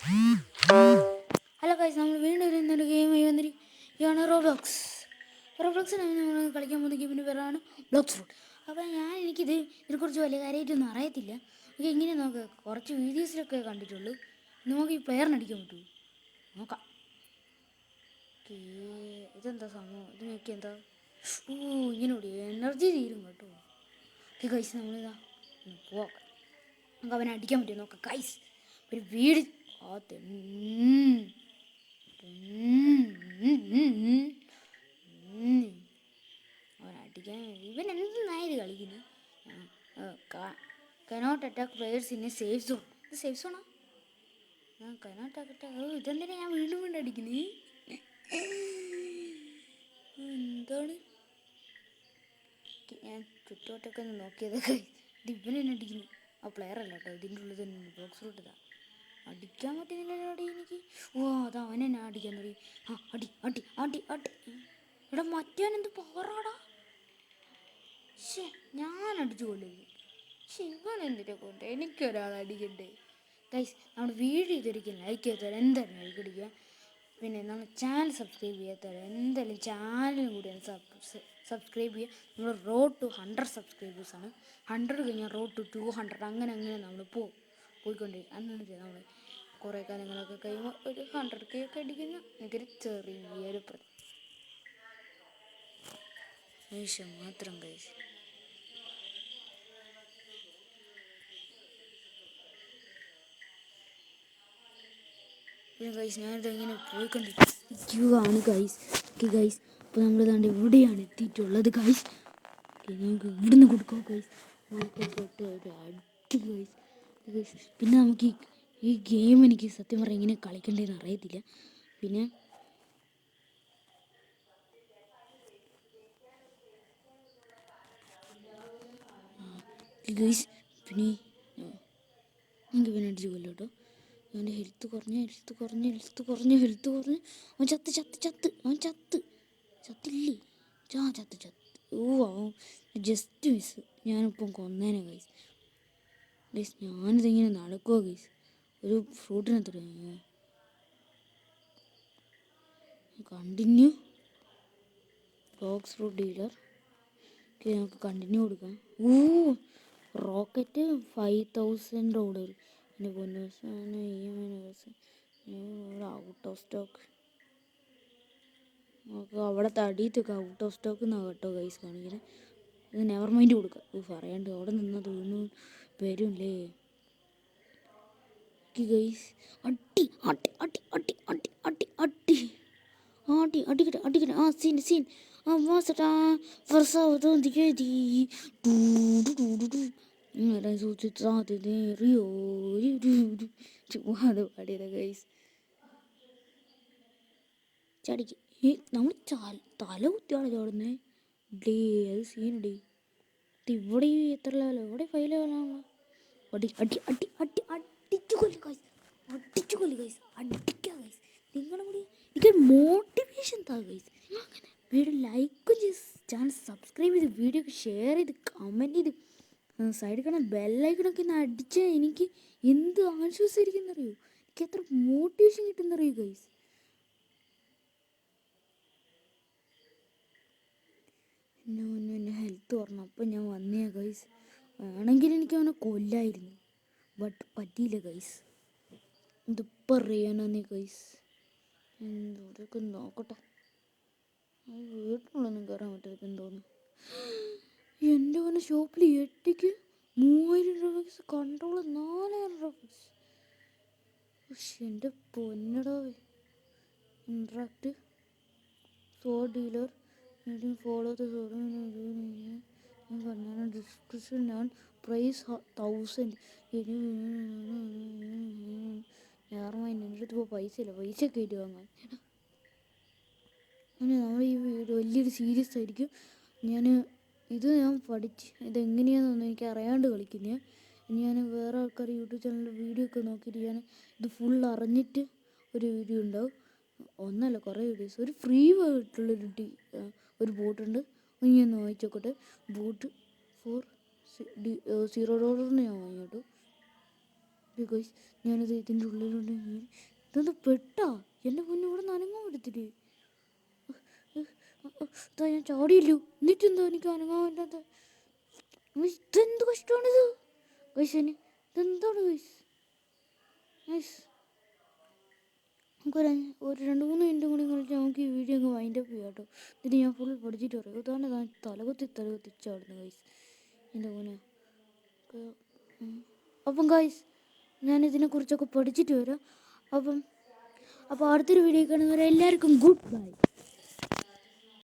Hello guys, നമ്മൾ വീണ്ടും ഒരു ഗെയിമായി വന്നിരിക്കുകയാണ് റോബ്ലോക്സിനാണ് നമ്മൾ കളിക്കാൻ പോകുന്ന ഗെയിമിൻ്റെ പേരാണ് ബ്ലോക്സ് റൂട്ട്. അപ്പോൾ ഇതിനെക്കുറിച്ച് വലിയ കാര്യമായിട്ടൊന്നും അറിയത്തില്ല. നമുക്ക് ഇങ്ങനെ നോക്കാം, കുറച്ച് വീഡിയോസിലൊക്കെ കണ്ടിട്ടുള്ളൂ. നമുക്ക് ഈ പ്ലെയറിന് അടിക്കാൻ പറ്റുമോ നോക്കാം. ഇതെന്താ സംഭവം? ഇത് നോക്കി എന്താ? ഇങ്ങനെ ഓടി എനർജി തീരും കേട്ടോ. ഗൈസ് നമ്മളിതാ പോവാം, നമുക്ക് അവനെ അടിക്കാൻ പറ്റുമോ നോക്കാം ഗൈസ്. ഒരു വീട് അവനടിക്കാൻ ഇവൻ എന്തെന്നായത് കളിക്കുന്നത്. Cannot attack players in a safe zone. ഇത് സേഫ് സോണാ? Cannot attack. ഇതെന്തിനാ ഞാൻ വീണ്ടും അടിക്കുന്നത്? എന്താണ്? ഞാൻ ചുറ്റോട്ടൊക്കെ ഒന്ന് നോക്കിയതൊക്കെ ഇത് ഇവനെന്നെ അടിക്കുന്നു. ആ പ്ലെയർ അല്ല കേട്ടോ, ഇതിൻ്റെ ഉള്ളിൽ തന്നെ ബോക്സ് റൂട്ട് ഇതാ. അടിക്കാൻ പറ്റുന്നില്ലടി എനിക്ക്. അതാ അവനെ ഞാൻ അടിക്കാൻ തുടങ്ങി. അടി അടി അടി അടി. എടാ മറ്റവനെന്ത് പവറാടാ. ഞാൻ അടിച്ചു കൊല്ലുന്നു. ഇവനെന്തിനെ കൊണ്ട് എനിക്കൊരാൾ അടിക്കണ്ടേ? ഗൈസ്, നമ്മുടെ വീഡിയോ ഇതൊരിക്കലും ലൈക്ക് ചെയ്തവർ എന്തായാലും ലൈക്ക് അടിക്കുക. പിന്നെ നമ്മൾ ചാനൽ സബ്സ്ക്രൈബ് ചെയ്യാത്തവർ എന്തായാലും ചാനലും കൂടി സബ്സ്ക്രൈബ് ചെയ്യുക. നമ്മൾ റോഡ് ടു 100 സബ്സ്ക്രൈബേഴ്സാണ്. 100 കഴിഞ്ഞാൽ റോഡ് ടു 200 അങ്ങനെ നമ്മൾ പോയിക്കൊണ്ടിരിക്കും. എന്നിട്ട് നമ്മൾ കുറേ കാര്യങ്ങളൊക്കെ കഴിയുമ്പോൾ ഒരു 100K ഒക്കെ അടിക്കുന്ന എനിക്കൊരു ചെറിയൊരു പ്രതീക്ഷ മാത്രം ഗൈസ്. പിന്നെ ഗൈസ് ഞാനിത് ഇങ്ങനെ പോയിക്കൊണ്ടിരിക്കുകയാണ് ഗൈസ്. ഗൈസ് അപ്പോൾ നമ്മളിതാണ്ട് ഇവിടെയാണ് എത്തിയിട്ടുള്ളത് ഗൈസ്. നമുക്ക് ഇവിടുന്ന് കൊടുക്കാം ഗൈസ്. അടി ഗൈസ്. പിന്നെ നമുക്ക് ഈ ഗെയിം എനിക്ക് സത്യം പറഞ്ഞാൽ ഇങ്ങനെ കളിക്കണ്ടേന്ന് അറിയത്തില്ല. പിന്നെ ഗൈസ് പിന്നെ നമുക്ക് പിന്നെ അടിച്ചു കൊല്ലോ കേട്ടോ. അവൻ്റെ ഹെൽത്ത് കുറഞ്ഞ് അവൻ ചത്തില്ലേ? ചത്ത്. അവൻ ജസ്റ്റ് മിസ്. ഞാനിപ്പം കൊന്നേനെ ഗൈസ്. ഞാനിതിങ്ങനെ നടക്കുമോ ഗൈസ്? ഒരു ഫ്രൂട്ടിനെത്ര കണ്ടിന്യൂ ബോക്സ് ഫ്രൂട്ട് ഡീലർ. നമുക്ക് കണ്ടിന്യൂ കൊടുക്കാം. Rocket 5000 order. പിന്നെ ബോനസാണ് ഔട്ട് ഓഫ് സ്റ്റോക്ക്. നമുക്ക് അവിടെ തടിയിട്ടൊക്കെ ഔട്ട് ഓഫ് സ്റ്റോക്ക് എന്നാണ് കേട്ടോ ഗൈസ് കാണിക്കുന്നത്. ഇത് നെവർ മൈൻഡ് കൊടുക്കാം. പറയാണ്ട് അവിടെ നിന്ന് തോന്നുന്നു വരുമല്ലേ ഗൈസ്. അടിക്കട്ടെ. സീൻ ചുമ്മാതെ പാടിയത് ഗൈസ്. ചടിക്ക് നമ്മൾ തല കുത്തിയാണ് ചാടുന്നേ. അത് സീനടി. ഇവിടെ എത്ര ലെവലോ? ഇവിടെ 5 ലെവലാണല്ലോ. അടിച്ചു കൊല്ലു ഗൈസ്. അടിക്കുക ഗൈസ്. നിങ്ങളുടെ കൂടി എനിക്ക് മോട്ടിവേഷൻ താ ഗൈസ്. വീഡിയോ ലൈക്കും ചെയ്ത് ചാനൽ സബ്സ്ക്രൈബ് ചെയ്ത് വീഡിയോ ഒക്കെ ഷെയർ ചെയ്ത് കമൻറ്റ് ചെയ്ത് സൈഡിൽ കാണാൻ ബെല്ലൈക്കണൊക്കെ ഒന്ന് അടിച്ചാൽ എനിക്ക് എന്ത് ആശ്വാസമായിരിക്കുന്നറിയോ? എനിക്ക് എത്ര മോട്ടിവേഷൻ കിട്ടുന്നറിയോ ഗൈസ്. എന്നെ ഹെൽത്ത് പറഞ്ഞു. അപ്പം ഞാൻ വന്നേ ഗൈസ്. ആണെങ്കിൽ എനിക്ക് അവനെ കൊല്ലായിരുന്നു, ബട്ട് പറ്റിയില്ല ഗൈസ്. ഇതിപ്പോൾ അറിയാനാന്നേ ഗൈസ്. ഇവിടെയൊക്കെ നോക്കട്ടെ. വീട്ടിനുള്ളൊന്നും കയറാൻ പറ്റാതെ തോന്നുന്നു. എൻ്റെ അവനെ ഷോപ്പിൽ 8ക്ക് 3000 രൂപ കൺട്രോൾ 4000 രൂപ. എൻ്റെ പൊന്നടോ. ഇൻട്രാക്ട് ഡീലർ ഫോളോ പറഞ്ഞാൽ ഡിസ്ക്രിപ്ഷൻ ഞാൻ പ്രൈസ് 1000. എൻ്റെ അടുത്ത് ഇപ്പോൾ പൈസ ഇല്ല. പൈസ കയറ്റി വാങ്ങാൻ. നമ്മൾ ഈ വീഡിയോ വലിയൊരു സീരിയസ് ആയിരിക്കും. ഞാൻ പഠിച്ച് ഇതെങ്ങനെയാണെന്നൊന്നും എനിക്ക് അറിയാണ്ട് കളിക്കുന്നത്. ഞാൻ വേറെ ആൾക്കാർ യൂട്യൂബ് ചാനലിൽ വീഡിയോ ഒക്കെ നോക്കിയിട്ട് ഞാൻ ഇത് ഫുൾ അറിഞ്ഞിട്ട് ഒരു വീഡിയോ ഉണ്ടാവും. ഒന്നല്ല കുറേ വീഡിയോസ്. ഒരു ഫ്രീ ആയിട്ടുള്ളൊരു ബോട്ടുണ്ട്. ഞാൻ വാങ്ങിച്ചു നോക്കട്ടെ. ബോട്ട് $0 ഞാൻ വാങ്ങി കേട്ടോ. ഗൈസ് ഞാനത് ഇതിൻ്റെ ഉള്ളിലുണ്ട്. ഇതൊന്ന് പെട്ടാ എൻ്റെ മുന്നേ ഇവിടെ നിന്ന് അനങ്ങാൻ പറ്റത്തില്ലേ? ഇതാ ഞാൻ ചാടിയില്ലു, എന്നിട്ടെന്തോ എനിക്ക് അനങ്ങാൻ പറ്റാത്ത. ഇതെന്ത് കഷ്ടമാണിത് ഗൈസ്? ഇതെന്താണ് ഗൈസ്? ഗൈസ് നമുക്കൊരു 2-3 മിനിറ്റും കൂടി കളിച്ച് നമുക്ക് ഈ വീഡിയോ അങ്ങ് വൈൻഡപ്പ് ചെയ്യാം കേട്ടോ. എന്നിട്ട് ഞാൻ ഫുൾ പഠിച്ചിട്ട് പറയും. ഇതാണ് ഞാൻ തലകുത്തി ചാടുന്നു ഗൈസ് എൻ്റെ മോനെ. അപ്പം ഗൈസ് ഞാനിതിനെക്കുറിച്ചൊക്കെ പഠിച്ചിട്ട് വരാം. അപ്പം അടുത്തൊരു വീഡിയോ കാണുന്നവരെ എല്ലാവർക്കും ഗുഡ് ബൈ.